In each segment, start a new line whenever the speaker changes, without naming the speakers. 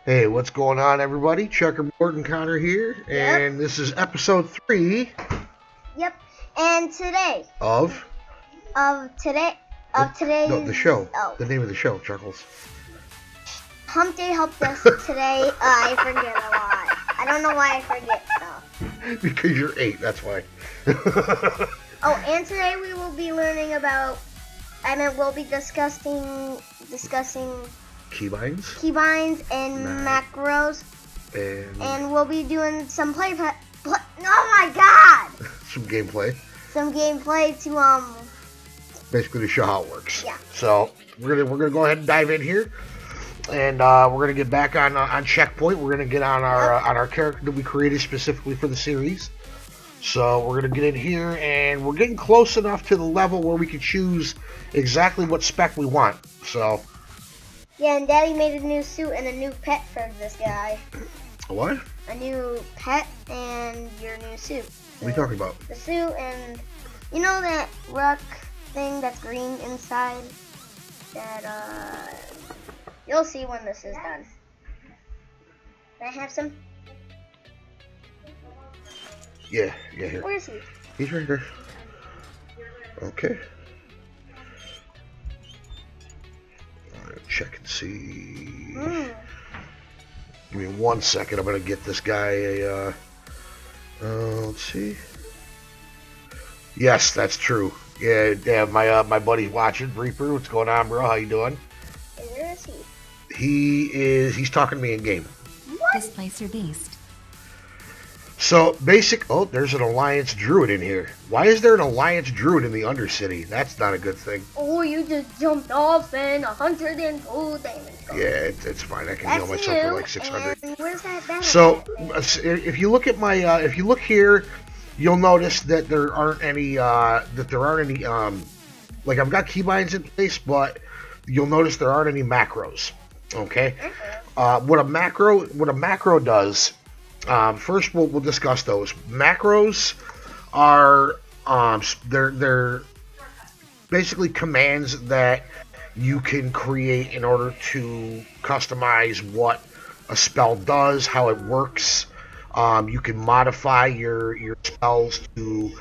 Hey, what's going on, everybody? Checkerboard and Connor here, and this is episode 3.
Yep. And today
of
today's
the show.
Oh.
The name of the show, Chuckles.
Hump-Day helped us today. I forget a lot. I don't know why I forget stuff.
Because you're 8, that's why.
Oh, and today we will be learning about. We'll be discussing keybinds and macros, and we'll be doing some oh my god!
Some gameplay
to
basically to show how it works.
Yeah.
So we're gonna go ahead and dive in here, and we're gonna get back on checkpoint. We're gonna get on our character that we created specifically for the series. So we're gonna get in here, and we're getting close enough to the level where we can choose exactly what spec we want. So.
Yeah, and Daddy made a new suit and a new pet for this guy.
What?
A new pet and your new suit.
What are you talking about?
The suit and you know that rock thing that's green inside? That you'll see when this is done. Can I have some?
Yeah, here.
Where is he?
He's right there. Okay. Check and see. Give me 1 second. I'm gonna get this guy a. Let's see. Yes, that's true. Yeah. My buddy's watching. Reaper, what's going on, bro? How you doing?
Where is he?
He's talking to me in game.
What?
Displace your beast.
So oh, there's an Alliance Druid in here. Why is there an Alliance Druid in the Undercity? That's not a good thing.
Oh, you just jumped off and 102 damage.
Yeah, it's fine. I can heal myself for like 600.
And where's that battle?
So if you look at my if you look here, you'll notice that there aren't any like I've got keybinds in place, but you'll notice there aren't any macros. Okay. What a macro does. First, we'll discuss those. Macros are they're basically commands that you can create in order to customize what a spell does, how it works. You can modify your spells to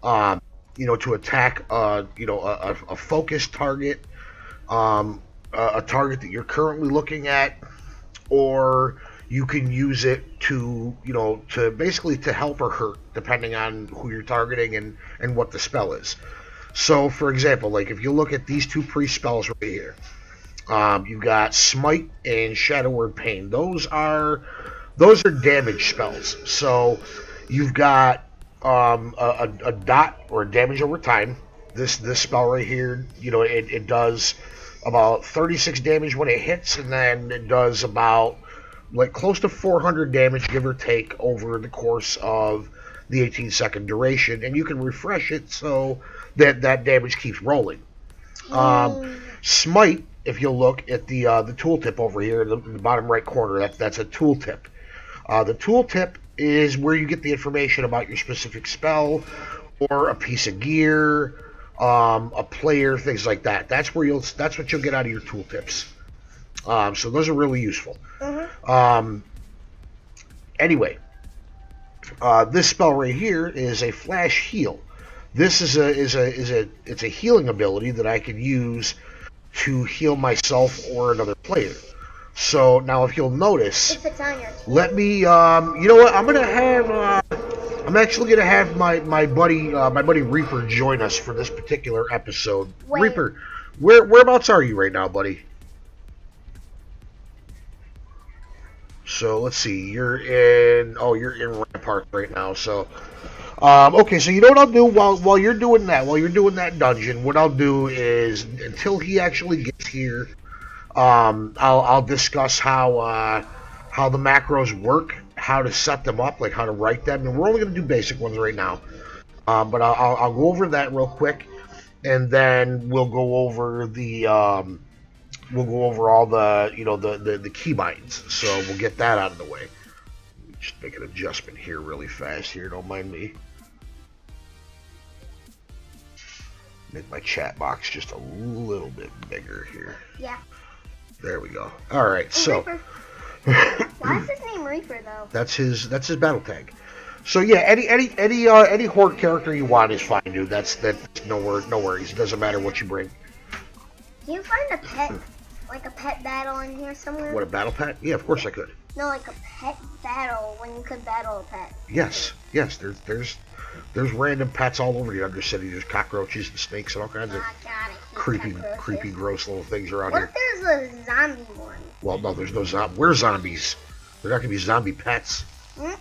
to attack a focused target, a target that you're currently looking at, or you can use it to basically to help or hurt depending on who you're targeting and what the spell is. So for example, like if you look at these two priest spells right here, you've got Smite and Shadow Word Pain. Those are damage spells. So you've got a dot or damage over time. This spell right here, it does about 36 damage when it hits, and then it does about like close to 400 damage, give or take, over the course of the 18-second duration, and you can refresh it so that damage keeps rolling. Smite, if you look at the tooltip over here in the bottom right corner, that's a tooltip. The tooltip is where you get the information about your specific spell or a piece of gear, a player, things like that. That's what you'll get out of your tooltips. So those are really useful. Anyway, this spell right here is a flash heal. This is a healing ability that I can use to heal myself or another player. So now, if you'll notice, let me. You know what? I'm actually gonna have my buddy Reaper join us for this particular episode.
Wait.
Reaper, whereabouts are you right now, buddy? So let's see, you're in Rampart right now. So okay, so you know what I'll do while you're doing that dungeon, what I'll do is, until he actually gets here, I'll discuss how the macros work, how to set them up, like how to write them, and we're only going to do basic ones right now. But I'll go over that real quick, and then we'll go over all the keybinds. So we'll get that out of the way. Just make an adjustment here really fast here, don't mind me. Make my chat box just a little bit bigger here.
Yeah.
There we go. All right, so
Why is his name Reaper though?
That's his battle tag. So yeah, any horde character you want is fine, dude. That's no worries. It doesn't matter what you bring.
Can you find a pet, like a pet battle in here somewhere?
What, a battle pet? Yeah, of course I could.
No, like a pet battle when you could battle a pet.
Yes. There's random pets all over the Undercity. There's cockroaches and snakes and all kinds of creepy, gross little things around here.
What if there's a zombie one?
Well, no, there's no zombie. We're zombies. They're not gonna be zombie pets.
Hmm?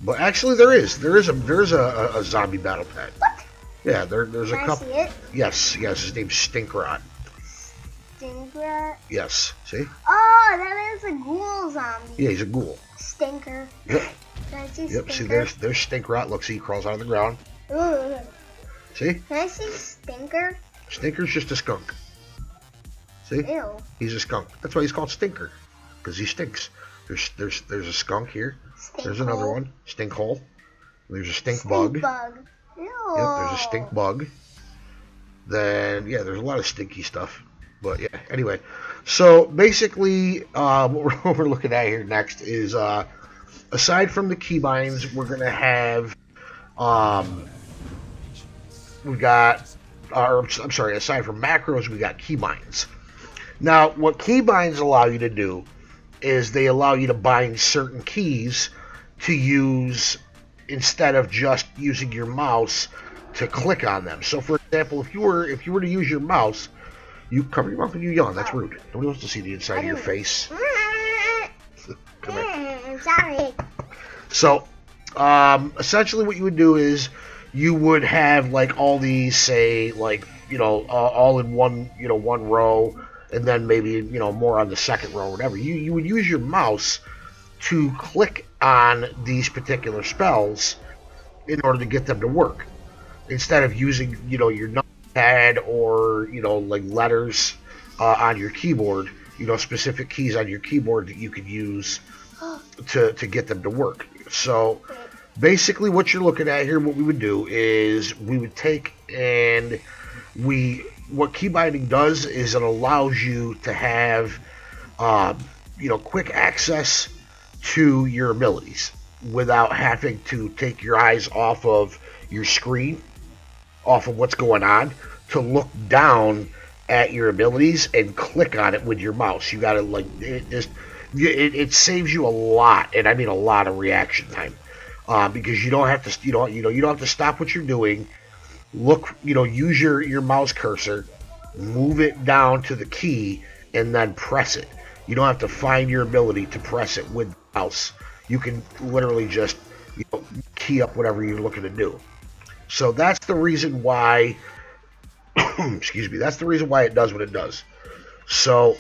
But actually, there is a zombie battle pet.
What?
Yeah, there's a couple.
Can I see it?
Yes. His name's Stinkrot.
Stinker.
Yes. See?
Oh, that is a ghoul zombie.
Yeah, he's a ghoul.
Stinker.
Yep.
Can I see
Yep.
Stinker?
See, there's Stinkrot. Look, see, he crawls out of the ground.
Ooh.
See?
Can I see Stinker?
Stinker's just a skunk. See?
Ew.
He's a skunk. That's why he's called Stinker, because he stinks. There's a skunk here. There's another one. Stink hole. There's a stink bug.
Ew.
Yep, there's a stink bug. Then yeah, there's a lot of stinky stuff. But yeah, anyway. So basically, what we're looking at here next is aside from the keybinds, we're gonna have we got I'm sorry, aside from macros, we got keybinds. Now, what keybinds allow you to do is they allow you to bind certain keys to use instead of just using your mouse to click on them. So, for example, if you were to use your mouse, you cover your mouth when you yawn. That's rude. Nobody wants to see the inside of your face. Come here.
I'm sorry.
So, essentially, what you would do is you would have like all these, say, like all in one one row, and then maybe more on the second row or whatever. You would use your mouse to click on these particular spells in order to get them to work, instead of using your numpad or like letters on your keyboard, specific keys on your keyboard that you could use to get them to work. So basically what you're looking at here, what we would do is we would take and what key binding does is it allows you to have quick access to your abilities without having to take your eyes off of your screen, off of what's going on, to look down at your abilities and click on it with your mouse. You gotta it saves you a lot, and I mean a lot of reaction time, because you don't have to you don't have to stop what you're doing. Look, use your mouse cursor, move it down to the key, and then press it. You don't have to find your ability to press it with the mouse. You can literally just key up whatever you're looking to do. So that's the reason why excuse me, that's the reason why it does what it does. So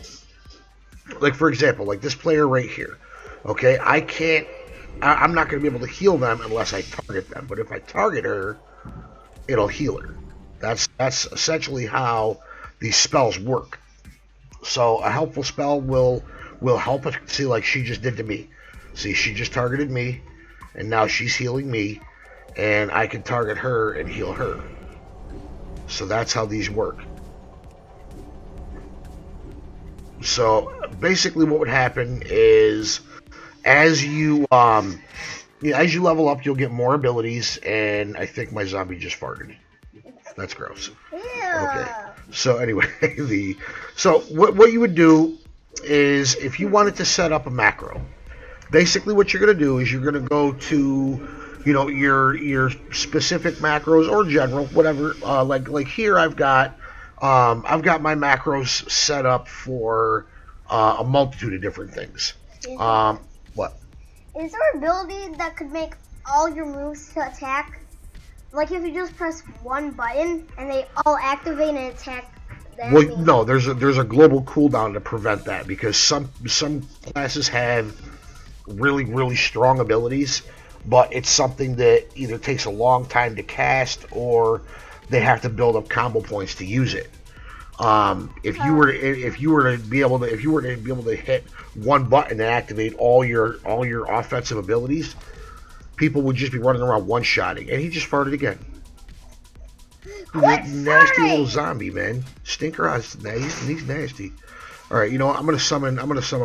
like, for example, like this player right here, okay, I'm not going to be able to heal them unless I target them, but if I target her, it'll heal her. That's essentially how these spells work. So a helpful spell will help us. See, like she just did to me. See, she just targeted me, and now she's healing me, and I can target her and heal her. So that's how these work. So basically what would happen is as you level up, you'll get more abilities, and I think my zombie just farted. That's gross. Okay. So anyway, what you would do is if you wanted to set up a macro, basically what you're going to do is you're going to go to your specific macros or general, whatever. Like here I've got my macros set up for a multitude of different things. What?
Is there an ability that could make all your moves to attack? Like if you just press one button and they all activate and attack.
Well, no, there's a global cooldown to prevent that, because some classes have really strong abilities, but it's something that either takes a long time to cast or they have to build up combo points to use it. If you were to be able to hit one button and activate all your offensive abilities, people would just be running around one-shotting. And he just farted again. Nasty little zombie, man. Stinker, he's nasty. All right, you know what? I'm gonna summon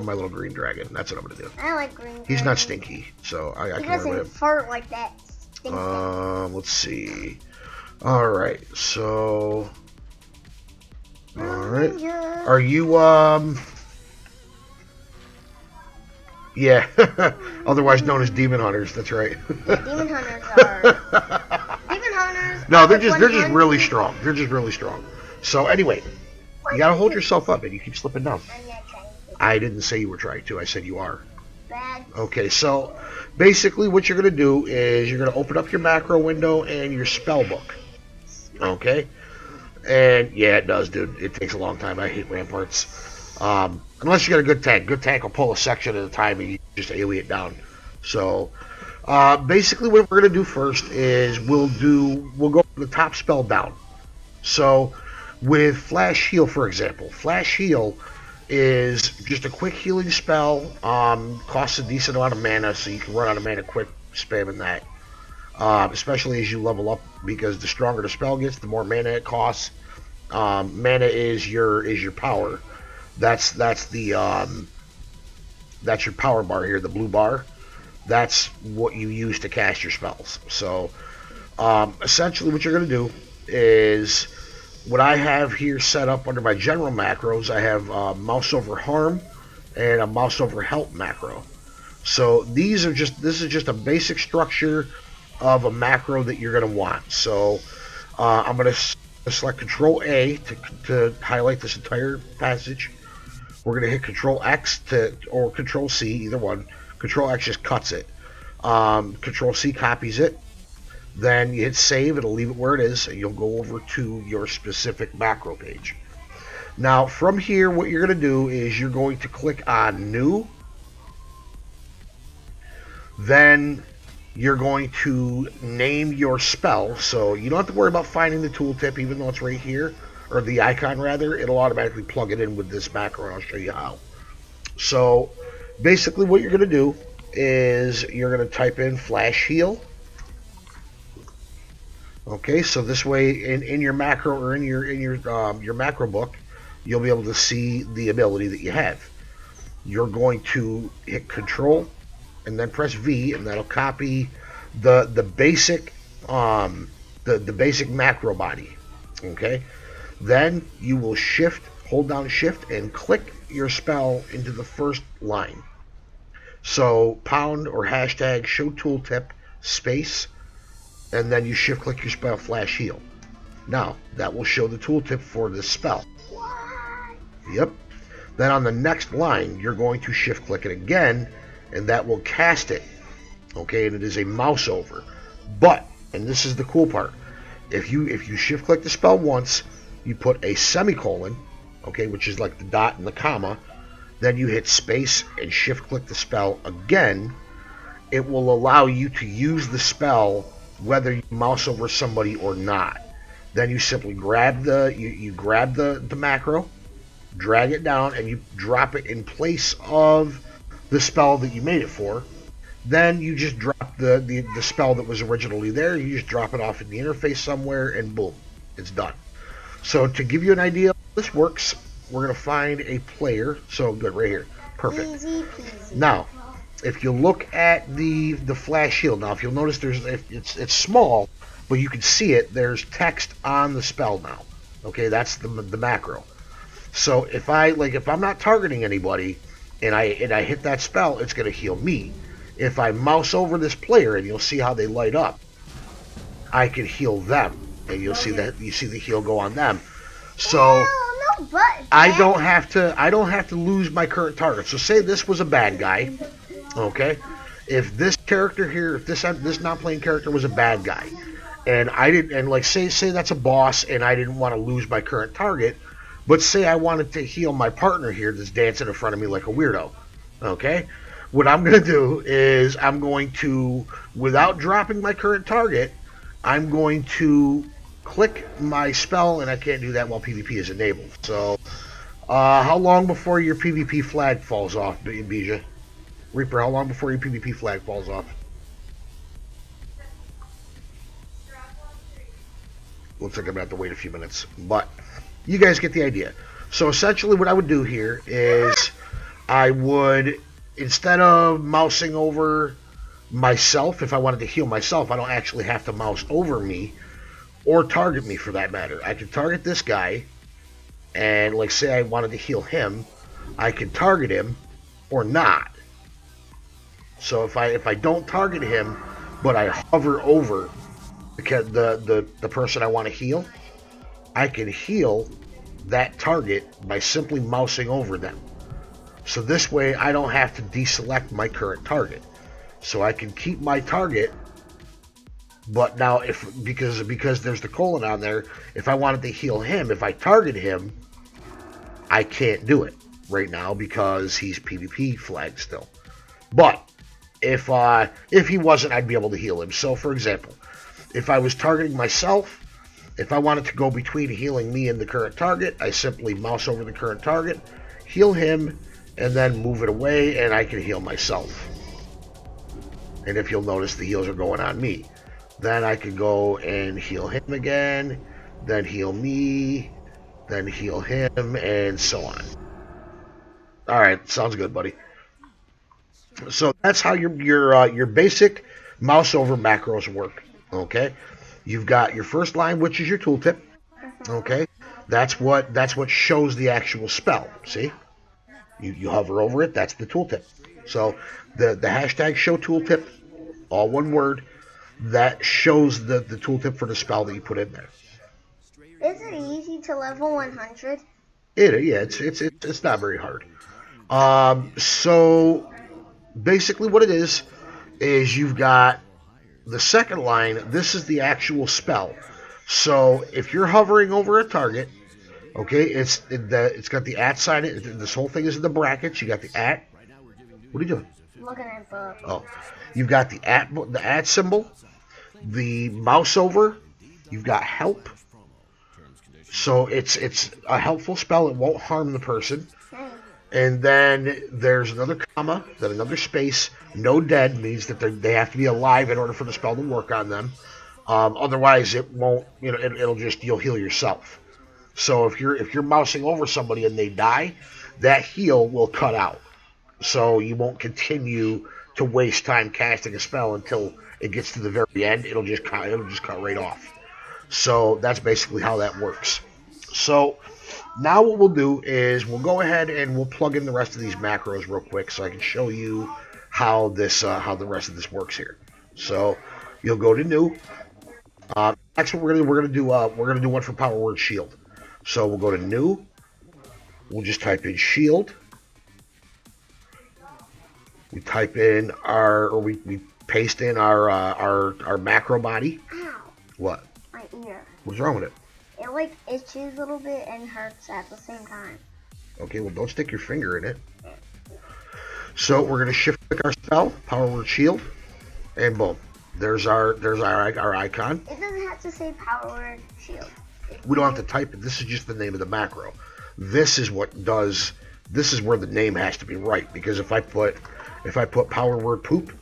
my little green dragon. That's what I'm gonna do.
I like green dragon.
He's not stinky, so I
He
can work with
doesn't
him.
fart like that.
Let's see. All right, so. All right. Are you Yeah, otherwise known as demon hunters. That's right.
Yeah, demon hunters are. Demon hunters.
No, they're just really strong. They're just really strong. So anyway, you gotta hold yourself up, and you keep slipping down.
I'm not trying to.
I didn't say you were trying to. I said you are.
Bad.
Okay, so basically what you're gonna do is you're gonna open up your macro window and your spell book. Okay, and yeah, it does, dude. It takes a long time. I hate ramparts. Unless you got a good tank. Good tank will pull a section at a time and you just AoE it down. So, basically what we're going to do first is we'll go from the top spell down. So, with Flash Heal, for example. Flash Heal is just a quick healing spell. Costs a decent amount of mana, so you can run out of mana quick spamming that. Especially as you level up, because the stronger the spell gets, the more mana it costs. Mana is your power. That's your power bar here, the blue bar. That's what you use to cast your spells. So essentially what you're going to do is what I have here set up under my general macros. I have mouse over harm and a mouse over help macro. So this is just a basic structure of a macro that you're going to want. So I'm going to select Control A to highlight this entire passage. We're going to hit Control X or Control C, either one. Control X just cuts it. Control C copies it. Then you hit Save. It'll leave it where it is, and you'll go over to your specific macro page. Now, from here, what you're going to do is you're going to click on New. Then you're going to name your spell. So you don't have to worry about finding the tooltip, even though it's right here. Or the icon rather, it'll automatically plug it in with this macro, and I'll show you how. So basically what you're going to do is you're going to type in Flash Heal. Okay, so this way in your macro or in your macro book, you'll be able to see the ability that you have. You're going to hit Control and then press V, and that'll copy the basic basic macro body. Okay. Then you will hold down Shift, and click your spell into the first line. So pound or hashtag show tooltip space, and then you shift click your spell Flash Heal. Now that will show the tooltip for this spell.
What?
Yep. Then on the next line, you're going to shift click it again, and that will cast it. Okay, and it is a mouse over. But, and this is the cool part, if you shift click the spell once, you put a semicolon, okay, which is like the dot and the comma, then you hit space and shift click the spell again. It will allow you to use the spell whether you mouse over somebody or not. Then you simply grab the macro, drag it down, and you drop it in place of the spell that you made it for. Then you just drop the spell that was originally there. You just drop it off in the interface somewhere, and boom, it's done. So to give you an idea of how this works, we're going to find a player. So good, right here. Perfect.
Easy peasy.
Now, if you look at the Flash Heal, now if you'll notice it's small, but you can see it. There's text on the spell now. Okay, that's the macro. So if I'm not targeting anybody and I hit that spell, it's going to heal me. If I mouse over this player, and you'll see how they light up, I can heal them. And you'll see the heal go on them. So I don't have to lose my current target. So say this was a bad guy, okay? If this character here, if this non-playing character was a bad guy, and I didn't, and like say that's a boss, and I didn't want to lose my current target, but say I wanted to heal my partner here that's dancing in front of me like a weirdo, okay? What I'm gonna do is I'm going to, without dropping my current target, I'm going to click my spell, and I can't do that while PvP is enabled. So, how long before your PvP flag falls off, Bija? Reaper, how long before your PvP flag falls off? Looks like I'm going to have to wait a few minutes, but you guys get the idea. So essentially what I would do here is I would, instead of mousing over myself, if I wanted to heal myself, I don't actually have to mouse over me or target me for that matter. I can target this guy, and like say I wanted to heal him, I can target him or not. So if I don't target him, but I hover over the person I want to heal, I can heal that target by simply mousing over them. So this way I don't have to deselect my current target. So I can keep my target, but now because there's the colon on there, if I wanted to heal him, if I target him, I can't do it right now because he's PvP flagged still. But if he wasn't, I'd be able to heal him. So for example, if I was targeting myself, if I wanted to go between healing me and the current target, I simply mouse over the current target, heal him, and then move it away, and I can heal myself. And if you'll notice, the heals are going on me. Then I can go and heal him again, then heal me, then heal him, and so on. Alright, sounds good, buddy. So that's how your basic mouse over macros work. Okay? You've got your first line, which is your tooltip. Okay, that's what shows the actual spell. See, you hover over it. That's the tooltip. So the hashtag show tooltip, all one word, that shows the tooltip for the spell that you put in there.
Is it easy to level 100?
It's not very hard. So basically, what it is you've got the second line. This is the actual spell. So if you're hovering over a target, okay, it's got the @ sign. This whole thing is in the brackets. You got the @ What are you doing?
Looking at the.
Oh, you've got the @ symbol, the mouse over. You've got help. So it's a helpful spell. It won't harm the person. And then there's another comma, then another space. No dead means that they have to be alive in order for the spell to work on them. Otherwise, it won't. You'll heal yourself. So if you're mousing over somebody and they die, that heal will cut out. So you won't continue to waste time casting a spell until it gets to the very end. It'll just cut right off. So that's basically how that works. So now what we'll do is we'll go ahead and we'll plug in the rest of these macros real quick so I can show you how the rest of this works here. So you'll go to new. Next, what we're gonna do one for Power Word Shield. So we'll go to new. We'll just type in shield. We type in we paste in our macro body.
Ow.
What?
My ear.
What's wrong with it?
It like itches a little bit and hurts at the same time.
Okay, well don't stick your finger in it. So we're gonna shift click our spell, Power Word Shield, and boom. There's our icon.
It doesn't have to say Power Word Shield.
We don't have to type it. This is just the name of the macro. This is where the name has to be right, because if I put Power Word Poop,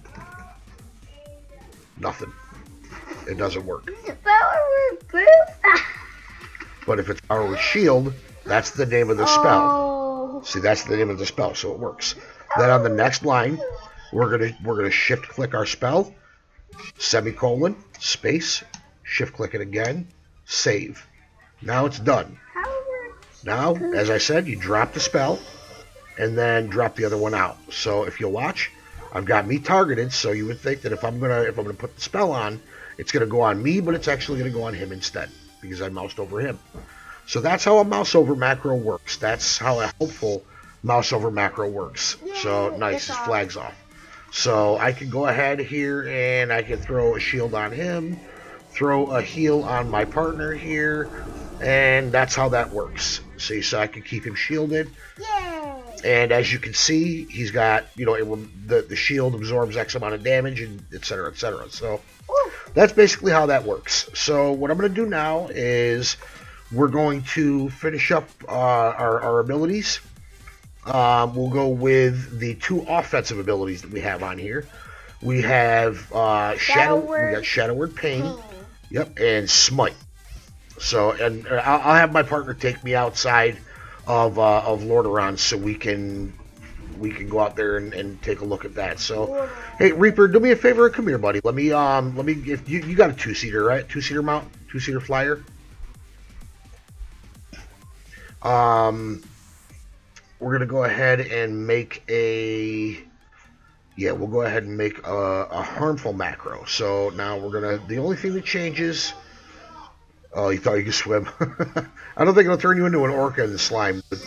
nothing. It doesn't work.
Power Word Poop.
But if it's Power Word Shield, that's the name of the spell.
Oh.
See, that's the name of the spell, so it works. Then on the next line, we're gonna shift click our spell, semicolon, space, shift click it again, save. Now it's done. Now, as I said, you drop the spell, and then drop the other one out. So if you'll watch, I've got me targeted, so you would think that if I'm gonna put the spell on, it's gonna go on me, but it's actually gonna go on him instead, because I moused over him. So that's how a mouse over macro works. That's how a helpful mouse over macro works. So nice, his flag's off. So I can go ahead here and I can throw a shield on him, throw a heal on my partner here, and that's how that works. See, so I can keep him shielded.
Yay!
And as you can see, he's got, the shield absorbs X amount of damage, and et cetera, et cetera. So that's basically how that works. So what I'm going to do now is we're going to finish up our abilities. We'll go with the 2 offensive abilities that we have on here. We have we got Shadow Word Pain. Yep, and Smite. So, and I'll have my partner take me outside of Lordaeron, so we can go out there and take a look at that. So, hey Reaper, do me a favor and come here, buddy. Let me if you got a 2-seater, right? 2-seater mount, 2-seater flyer. We're gonna go ahead and make a we'll go ahead and make a harmful macro. So now the only thing that changes. Oh, you thought you could swim? I don't think it'll turn you into an orca in the slime. But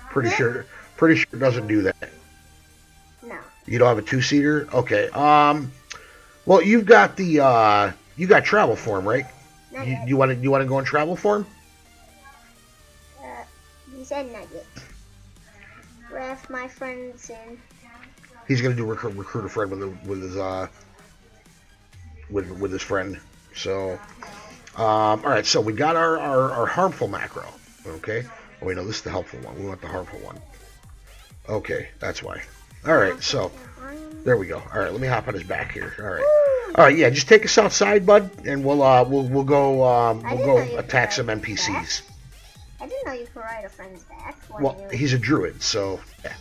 pretty sure it doesn't do that.
No.
You don't have a 2-seater? Okay. Well, you've got the you got travel form, right? You want to go in travel form?
He said not yet. Ref my friends in.
He's gonna do recruit a friend with his friend. So, all right. So we got our harmful macro. Okay. Oh wait, no, this is the helpful one. We want the harmful one. Okay, that's why. All right. So there we go. All right. Let me hop on his back here. All right. All right. Yeah. Just take us outside, bud, and we'll go attack some NPCs.
I didn't know you could ride a friend's back.
Well, he's a druid, so yeah.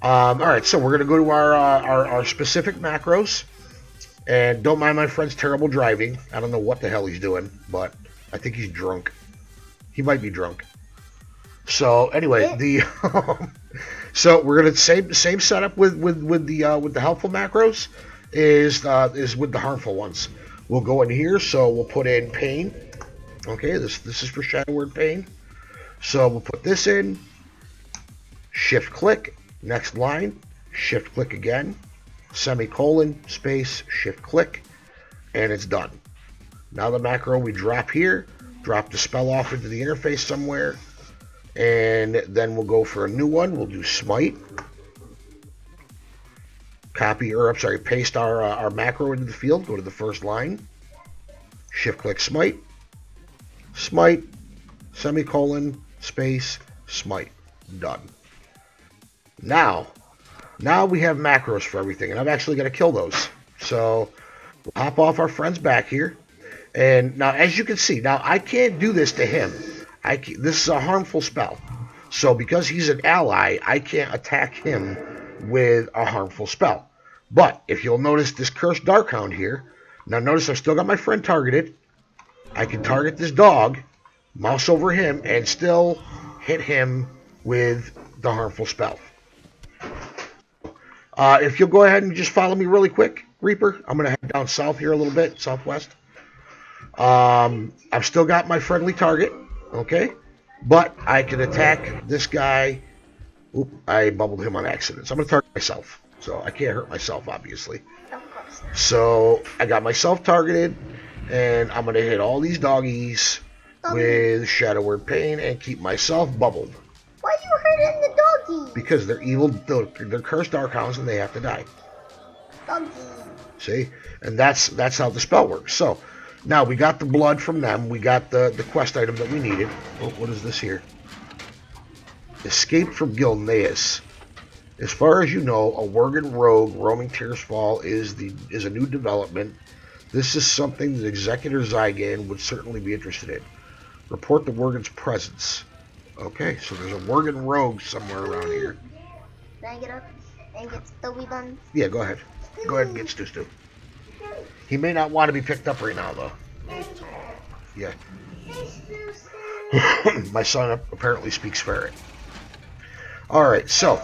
All right, so we're gonna go to our specific macros, and don't mind my friend's terrible driving. I don't know what the hell he's doing, but I think he's drunk. He might be drunk. So anyway, so we're gonna same setup with the helpful macros is with the harmful ones. We'll go in here, so we'll put in pain. Okay, this is for shadow word pain. So we'll put this in, shift click, next line, shift click again, semicolon, space, shift click, and it's done. Now the macro we drop here, drop the spell off into the interface somewhere, and then we'll go for a new one. We'll do smite, paste our macro into the field, go to the first line, shift click smite, smite, semicolon, space, smite, done. Now we have macros for everything, and I'm actually going to kill those. So we'll hop off our friend's back here, and now as you can see, now I can't do this to him. This is a harmful spell, so because he's an ally, I can't attack him with a harmful spell. But if you'll notice this cursed Darkhound here, now notice I've still got my friend targeted. I can target this dog, mouse over him, and still hit him with the harmful spell. If you'll go ahead and just follow me really quick, Reaper, I'm going to head down south here a little bit, southwest. I've still got my friendly target, okay? But I can attack this guy. Oop, I bubbled him on accident. So I'm going to target myself. So I can't hurt myself, obviously.
Of course.
So I got myself targeted, and I'm going to hit all these doggies with shadow word pain and keep myself bubbled.
Why are you hurting the doggy?
Because they're evil, they're cursed Darkhounds, and they have to die.
Doggy.
See? And that's how the spell works. So, now we got the blood from them. We got the quest item that we needed. Oh, what is this here? Escape from Gilneas. As far as you know, a Worgen rogue roaming Tearsfall is a new development. This is something that Executor Zygan would certainly be interested in. Report the Worgen's presence. Okay, so there's a Worgen rogue somewhere around here.
Can I get up and get Stubby Bun?
Yeah, go ahead. Go ahead and get Stu. He may not want to be picked up right now, though. Yeah. My son apparently speaks ferret. Alright, so,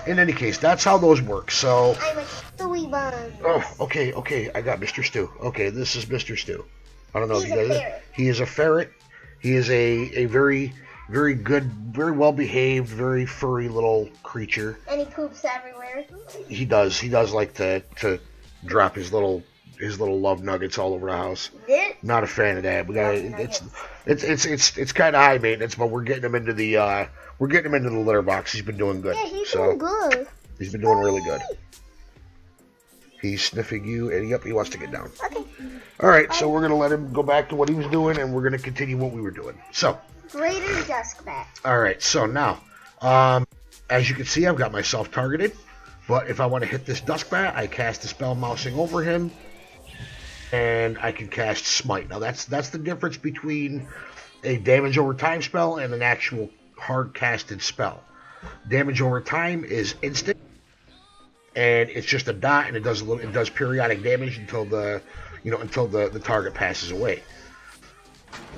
in any case, that's how those work. So,
I'm a Stewie Bun.
Oh, okay, I got Mr. Stu. Okay, this is Mr. Stu. I don't know if you guys...
ferret.
He is a ferret. He is a very, very good, very well-behaved, very furry little creature.
And he poops everywhere.
He does. He does like to drop his little love nuggets all over the house. Not a fan of that. We got it's kind of high maintenance, but we're getting him into the litter box. He's been doing good.
Yeah, he's doing good.
He's been doing really good. He's sniffing you, and yep, he wants to get down.
Okay.
All right, so we're gonna let him go back to what he was doing, and we're gonna continue what we were doing. So.
Greater Dusk back.
All right, so now, as you can see, I've got myself targeted. But if I want to hit this Duskbat, I cast a spell mousing over him, and I can cast Smite. Now that's the difference between a damage over time spell and an actual hard casted spell. Damage over time is instant, and it's just a dot, and it does periodic damage until the target passes away.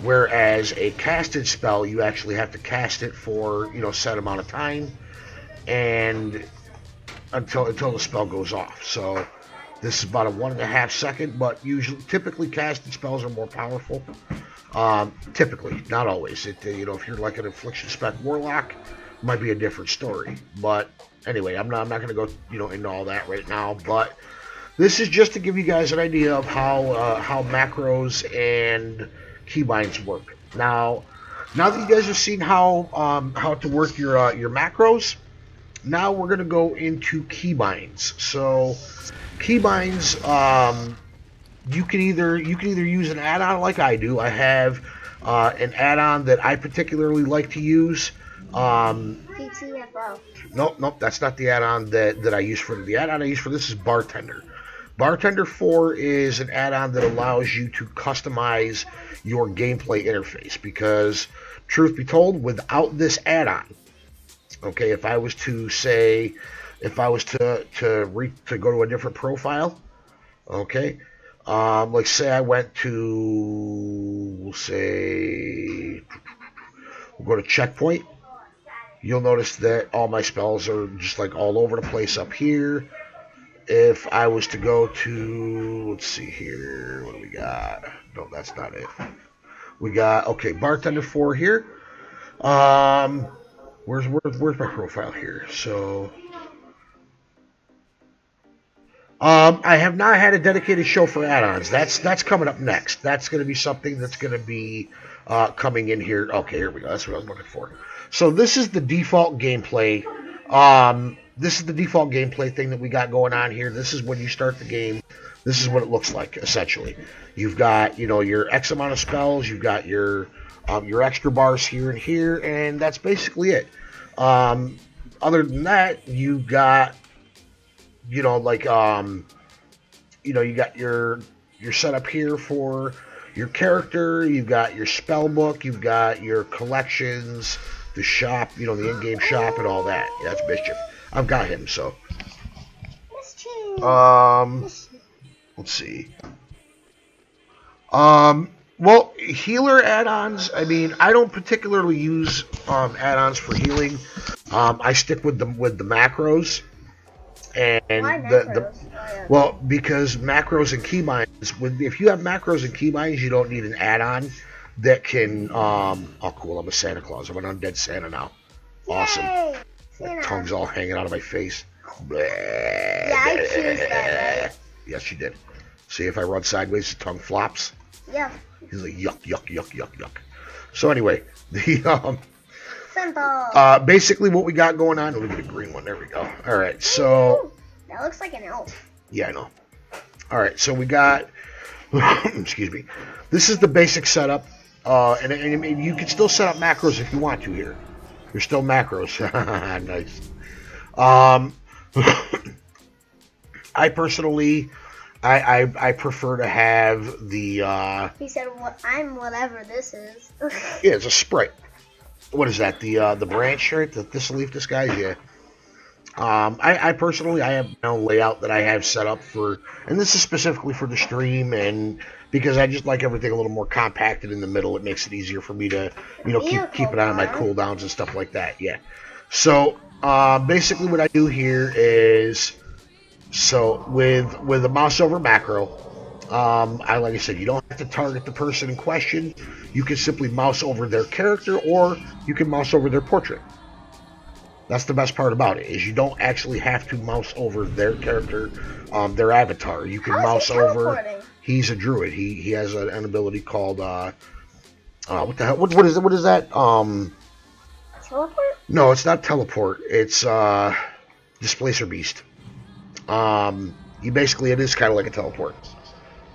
Whereas a casted spell, you actually have to cast it for a set amount of time, and until the spell goes off. So this is about a 1.5 second, but typically casted spells are more powerful. Typically, not always. If you're like an Affliction Spec Warlock, it might be a different story. But anyway, I'm not going to go into all that right now. But this is just to give you guys an idea of how macros and keybinds work. Now that you guys have seen how to work your macros, now we're going to go into keybinds. So keybinds, you can either use an add-on like I do. I have an add-on that I particularly like to use.
PTFO.
Nope, that's not the add-on that I use for the add-on I use for this is Bartender. Bartender 4 is an add-on that allows you to customize your gameplay interface, because truth be told, without this add-on, okay, if I was to go to a different profile, okay, like say I went to, we'll go to checkpoint, you'll notice that all my spells are just like all over the place up here. If I was to go to, let's see here, what do we got? No, that's not it. We got, okay, Bartender 4 here. Where's my profile here? So, I have not had a dedicated show for add-ons. That's coming up next. That's going to be something that's going to be coming in here. Okay, here we go. That's what I was looking for. So this is the default gameplay. This is the default gameplay thing that we got going on here. This is when you start the game. This is what it looks like, essentially. You've got, your X amount of spells. You've got your extra bars here and here, and that's basically it. Other than that, you've got, you got your setup here for your character. You've got your spell book. You've got your collections, the shop, the in-game shop, and all that. Yeah, that's Mischief. I've got him, so. Let's see. Well, healer add-ons, I mean, I don't particularly use add-ons for healing. I stick with the macros. And
why macros?
Well, because macros and keybinds, if you have macros and keybinds, you don't need an add-on that can, oh cool, I'm a Santa Claus. I'm an undead Santa now. Awesome.
Yay!
My tongue's all hanging out of my face.
Yeah, I choose that, right?
Yes, you did. See, if I run sideways, the tongue flops.
Yeah.
He's like, yuck, yuck, yuck, yuck, yuck. So anyway, the
Simple.
basically what we got going on, let me get a green one, there we go. All right, so.
Ooh, that looks like an elf.
Yeah, I know. All right, so we got, excuse me, this is the basic setup, and you can still set up macros if you want to here. There's still macros. Nice. I personally, I prefer to have the.
He said, "I'm whatever this is."
Yeah, it's a Sprite. What is that? The branch right? The Thistle-leaf disguise? Yeah. I personally, I have my own layout that I have set up for, and this is specifically for the stream, and because I just like everything a little more compacted in the middle, it makes it easier for me to, keep it on my cooldowns and stuff like that. Yeah. So basically, what I do here is, so with a mouse over macro, like I said, you don't have to target the person in question. You can simply mouse over their character, or you can mouse over their portrait. That's the best part about it, is you don't actually have to mouse over their character, their avatar. You can mouse over. He's a druid. He has an ability called what the hell? What is that?
Teleport?
No, it's not teleport. It's Displacer Beast. It is kind of like a teleport.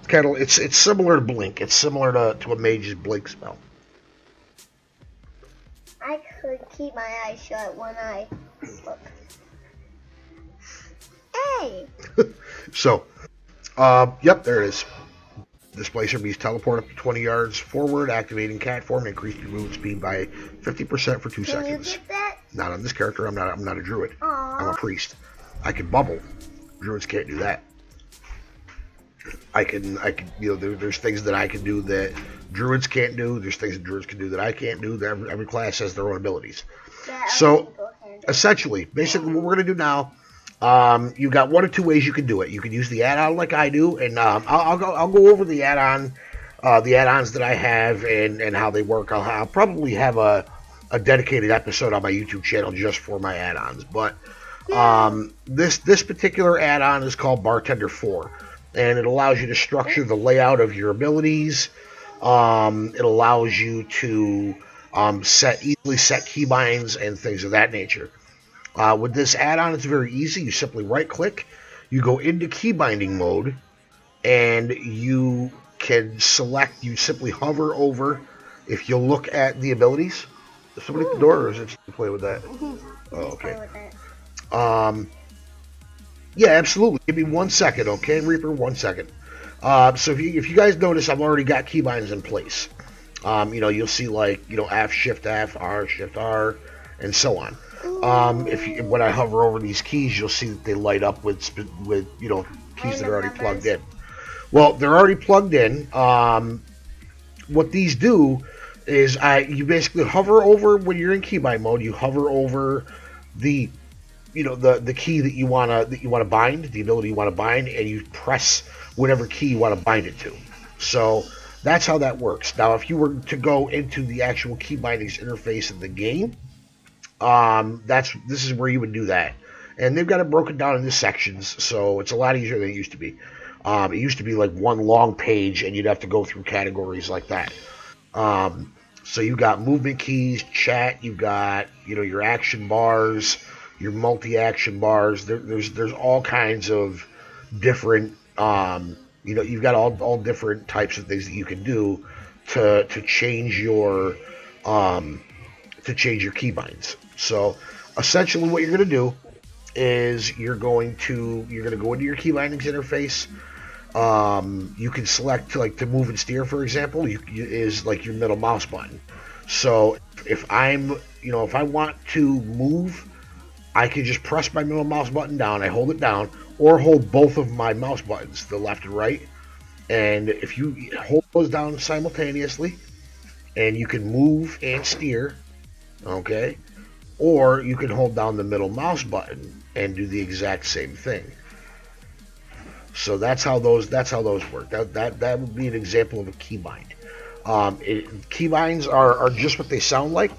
It's similar to Blink. It's similar to a mage's Blink spell.
I could keep my eyes shut when I look. Hey!
So, yep, there it is. Displacer means teleport up to 20 yards forward, activating cat form, increase your movement speed by 50% for 2 seconds.
Can you get that?
Not on this character. I'm not a druid.
Aww.
I'm a priest. I can bubble. Druids can't do that. I can, you know, there's things that I can do that druids can't do. There's things that druids can do that I can't do. Every class has their own abilities.
Yeah,
So, essentially, basically what we're going to do now, you got one or two ways you can do it. You can use the add-on like I do, and I'll go over the add-on, the add-ons that I have and how they work. I'll probably have a dedicated episode on my YouTube channel just for my add-ons. But this particular add-on is called Bartender 4, and it allows you to structure the layout of your abilities. It allows you to easily set keybinds and things of that nature. With this add-on, it's very easy. You simply right-click, you go into keybinding mode, and you can select. You simply hover over. If you look at the abilities, is somebody at the door, or is it just to play with that? Oh, okay. Yeah, absolutely. Give me 1 second, okay, Reaper? 1 second. So if you guys notice, I've already got keybinds in place. You know, you'll see like, you know, F, Shift F, R, Shift R, and so on. When I hover over these keys, you'll see that they light up with you know, keys that are already plugged in. Well, they're already plugged in. What these do is you basically hover over when you're in keybind mode. You hover over the key that you wanna bind, the ability you wanna bind, and you press whatever key you want to bind it to. So that's how that works. Now, if you were to go into the actual key bindings interface of the game, this is where you would do that. And they've got it broken down into sections, so it's a lot easier than it used to be. It used to be like one long page, and you'd have to go through categories like that. So you got movement keys, chat, you've got, you know, your action bars, your multi-action bars. There's all kinds of different, you know, you've got all different types of things that you can do to change your keybinds. So essentially what you're going to do is you're going to go into your key bindings interface. You can select to move and steer, for example, is like your middle mouse button. So if I want to move, I can just press my middle mouse button down, I hold it down, or hold both of my mouse buttons, the left and right. And if you hold those down simultaneously, and you can move and steer, okay, or you can hold down the middle mouse button and do the exact same thing. So that's how those work. That would be an example of a keybind. Keybinds are just what they sound like.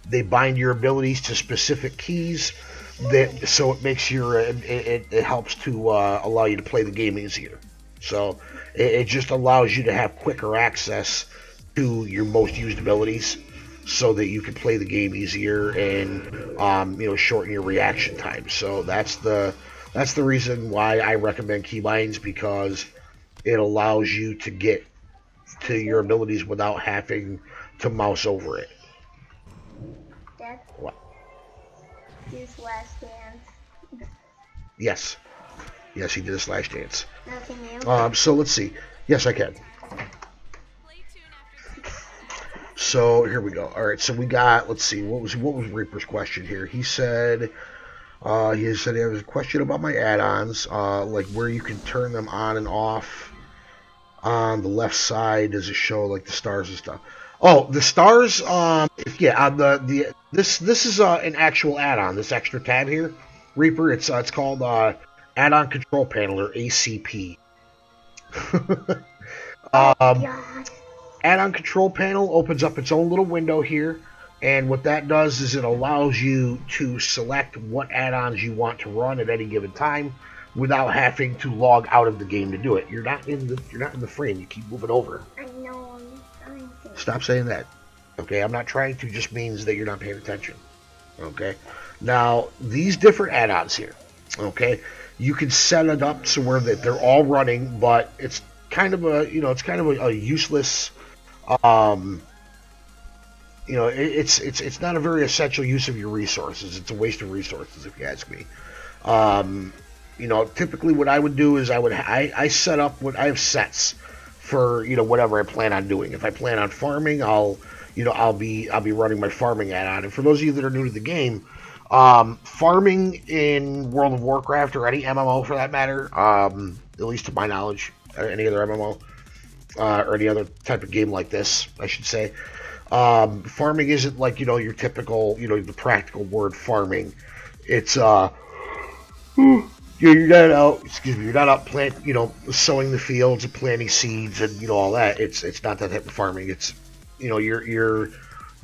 They bind your abilities to specific keys. So it makes it helps to allow you to play the game easier. So it just allows you to have quicker access to your most used abilities, so that you can play the game easier and shorten your reaction time. So that's the reason why I recommend keybinds, because it allows you to get to your abilities without having to mouse over it.
Dad?
What?
His last dance.
Yes, he did a slash dance.
Now can you?
So let's see. Yes, I can. So here we go. All right. So we got. Let's see. What was Reaper's question here? He said. He has a question about my add-ons, like where you can turn them on and off. On the left side, does it show like the stars and stuff? Oh, the stars. Yeah. On this is an actual add-on. This extra tab here, Reaper. It's called Add-on Control Panel, or ACP. Add-on Control Panel opens up its own little window here. And what that does is it allows you to select what add-ons you want to run at any given time without having to log out of the game to do it. You're not in the frame. You keep moving over.
I know. I'm trying to.
Stop saying that. Okay, I'm not trying to. Just means that you're not paying attention. Okay. Now these different add-ons here. Okay, you can set it up so where that they're all running, but it's kind of a a useless. It's not a very essential use of your resources. It's a waste of resources, if you ask me. typically what I would do is I set up what I have sets for whatever I plan on doing. If I plan on farming, I'll be running my farming ad on. And for those of you that are new to the game, farming in World of Warcraft or any MMO for that matter, at least to my knowledge, any other MMO or any other type of game like this, I should say. Farming isn't like your typical the practical word farming. It's you're not out. Excuse me. You're not out sowing the fields and planting seeds and all that. It's not that type of farming. It's you're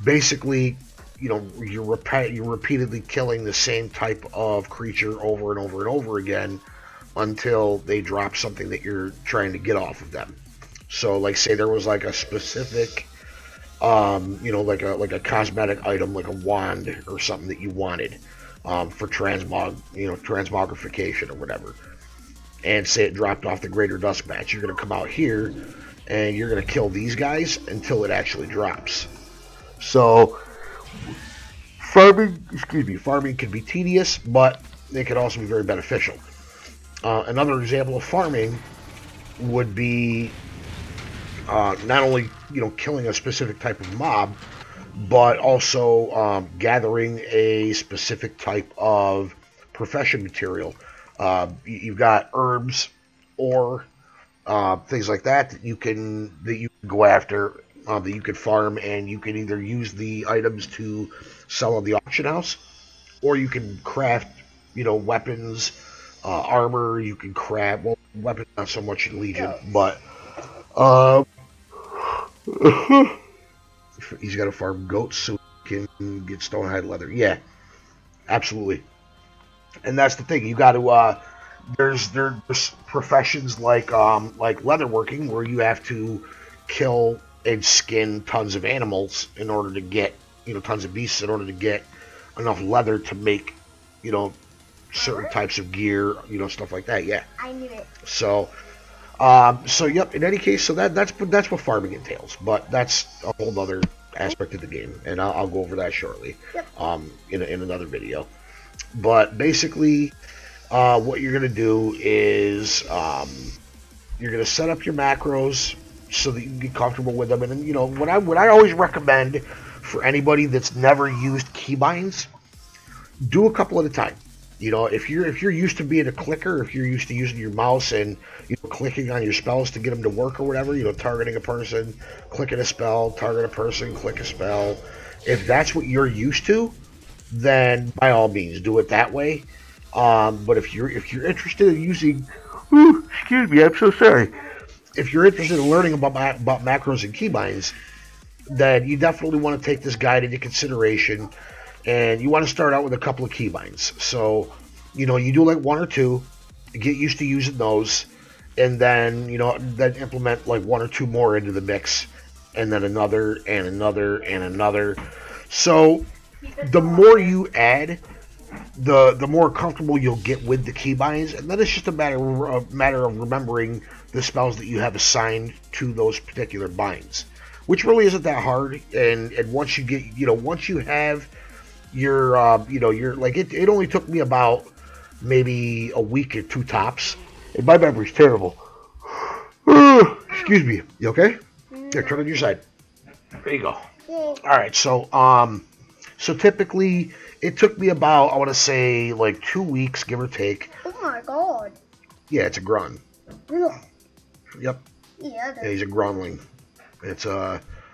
basically you're repeatedly killing the same type of creature over and over and over again until they drop something that you're trying to get off of them. So, like, say there was like a specific, like a cosmetic item, like a wand or something that you wanted, for transmogrification or whatever, and say it dropped off the Greater Dusk Match. You're gonna come out here, and you're gonna kill these guys until it actually drops. So, farming can be tedious, but it can also be very beneficial. Another example of farming would be not only killing a specific type of mob, but also gathering a specific type of profession material. You've got herbs, ore, things like that you can go after, that you can farm, and you can either use the items to sell on the auction house, or you can craft weapons, armor. You can craft, well, weapons not so much in Legion, but he's got to farm goats so he can get stonehide leather. Yeah, absolutely. And that's the thing. You got to there's professions like leatherworking, where you have to kill and skin tons of animals in order to get tons of beasts in order to get enough leather to make certain types of gear, stuff like that. Yeah,
I knew it.
So yep. In any case, so that's what farming entails. But that's a whole other aspect of the game, and I'll go over that shortly.
Yep.
In another video. But basically, what you're gonna do is you're gonna set up your macros so that you can get comfortable with them. And then, what I always recommend for anybody that's never used keybinds, do a couple at a time. If you're used to being a clicker, if you're used to using your mouse and clicking on your spells to get them to work or whatever, targeting a person, clicking a spell, target a person, click a spell. If that's what you're used to, then by all means do it that way. But if you're interested in using, excuse me, I'm so sorry. If you're interested in learning about macros and keybinds, then you definitely want to take this guide into consideration. And you want to start out with a couple of keybinds. So, you do like one or two, get used to using those, and then, then implement like one or two more into the mix, and then another, and another, and another. So, the more you add, the more comfortable you'll get with the keybinds, and then it's just a matter of remembering the spells that you have assigned to those particular binds, which really isn't that hard. And once you get, once you have your like, it only took me about maybe a week or two tops, and my memory's terrible. Excuse me. You okay? Here, turn on your side. There you go. All right. So so typically it took me about, I want to say, like 2 weeks, give or take.
Oh my god.
Yeah, it's a grun.
Ugh.
Yep.
Yeah,
he's a grunling. It's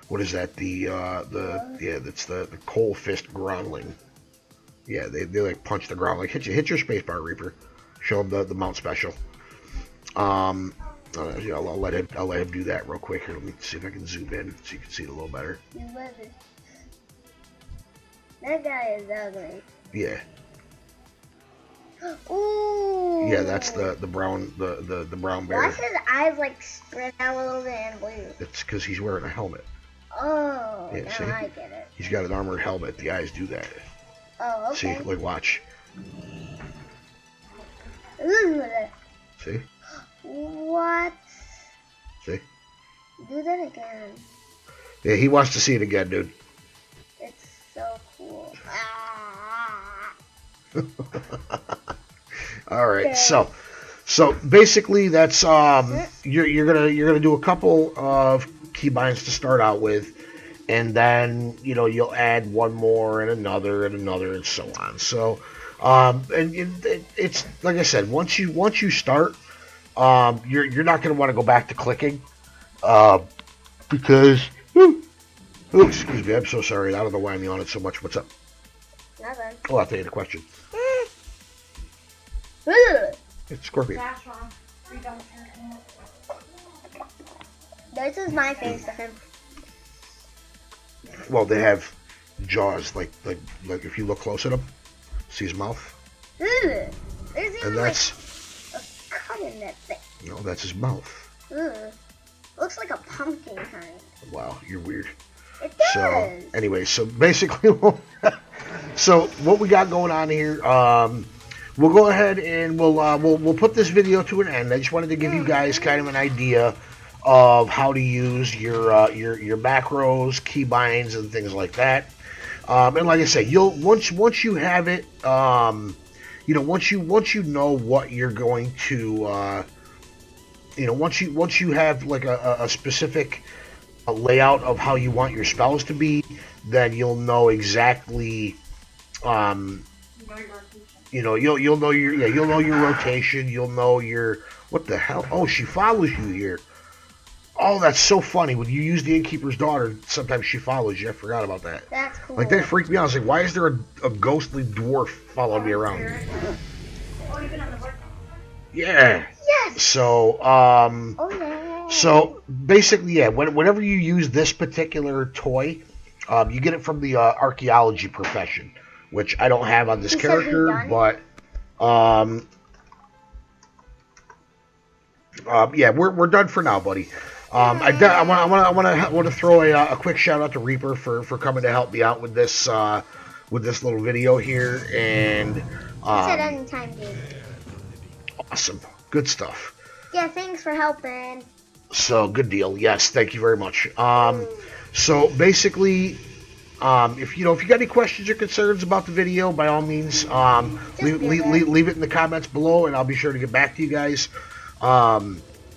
what is that? That's the coal fist growling. Yeah, they like punch the ground, like hit your spacebar, Reaper. Show him the mount special. I'll let him do that real quick here. Let me see if I can zoom in so you can see it a little better.
That guy is ugly.
Yeah.
Ooh.
Yeah, that's the brown the brown bear.
Why is his eyes like spread out a little bit and blue?
It's because he's wearing a helmet.
Oh,
yeah,
now
see?
I get it.
He's got an armored helmet. The eyes do that.
Oh, okay.
See, like, watch. See?
What?
See?
Do that again.
Yeah, he wants to see it again, dude.
It's so cool.
All right, so basically that's you're gonna do a couple of keybinds to start out with, and then you'll add one more and another and so on. So and it's like I said, once you start, you're not gonna want to go back to clicking, because oh, excuse me, I'm so sorry. I don't know why I'm yawning so much. What's up?
Nothing.
Oh, I'll tell you the question. It's Scorpion.
This is my face to him.
Well, they have jaws, like if you look close at them, see his mouth.
There's even
And that's
like a cut in that thing.
no, that's his mouth.
Looks like a pumpkin kind.
Wow, you're weird.
It does.
So anyway, so basically, so what we got going on here, we'll go ahead and we'll put this video to an end. I just wanted to give you guys kind of an idea of how to use your macros, keybinds, and things like that. And like I said, you'll once you have it, once you know what you're going to, once you have like a specific layout of how you want your spells to be, then you'll know exactly, you'll know your rotation. You'll know your what the hell. Oh, she follows you here. Oh, that's so funny. When you use the Innkeeper's Daughter, sometimes she follows you. I forgot about that.
That's cool.
Like, that freaked me out. I was like, why is there a ghostly dwarf following me around?
Oh, you've been on the board?
Yeah.
Yes.
So,
Oh, yeah.
so basically, yeah, whenever you use this particular toy, you get it from the archaeology profession, which I don't have on this character, but yeah, we're done for now, buddy. I want to throw a quick shout out to Reaper for coming to help me out with this little video here, and
said anytime, dude.
Awesome, good stuff.
Yeah, thanks for helping.
So good deal. Yes, thank you very much. So basically, if you got any questions or concerns about the video, by all means, leave it in the comments below, and I'll be sure to get back to you guys.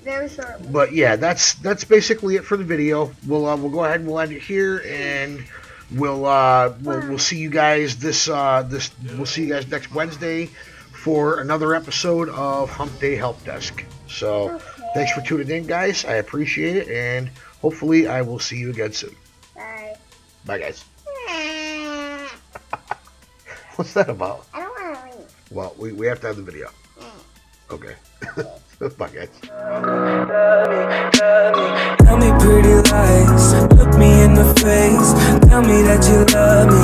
Very short.
But yeah, that's basically it for the video. We'll go ahead and we'll end it here, and we'll see you guys we'll see you guys next Wednesday for another episode of Hump-Day Help Desk. So thanks for tuning in, guys. I appreciate it, and hopefully I will see you again soon.
Bye.
Bye, guys. What's that about?
I don't want to leave.
Well, we have to have the video. Okay. Bye, guys.
Tell me pretty lies, look me in the face. Tell me that you love me.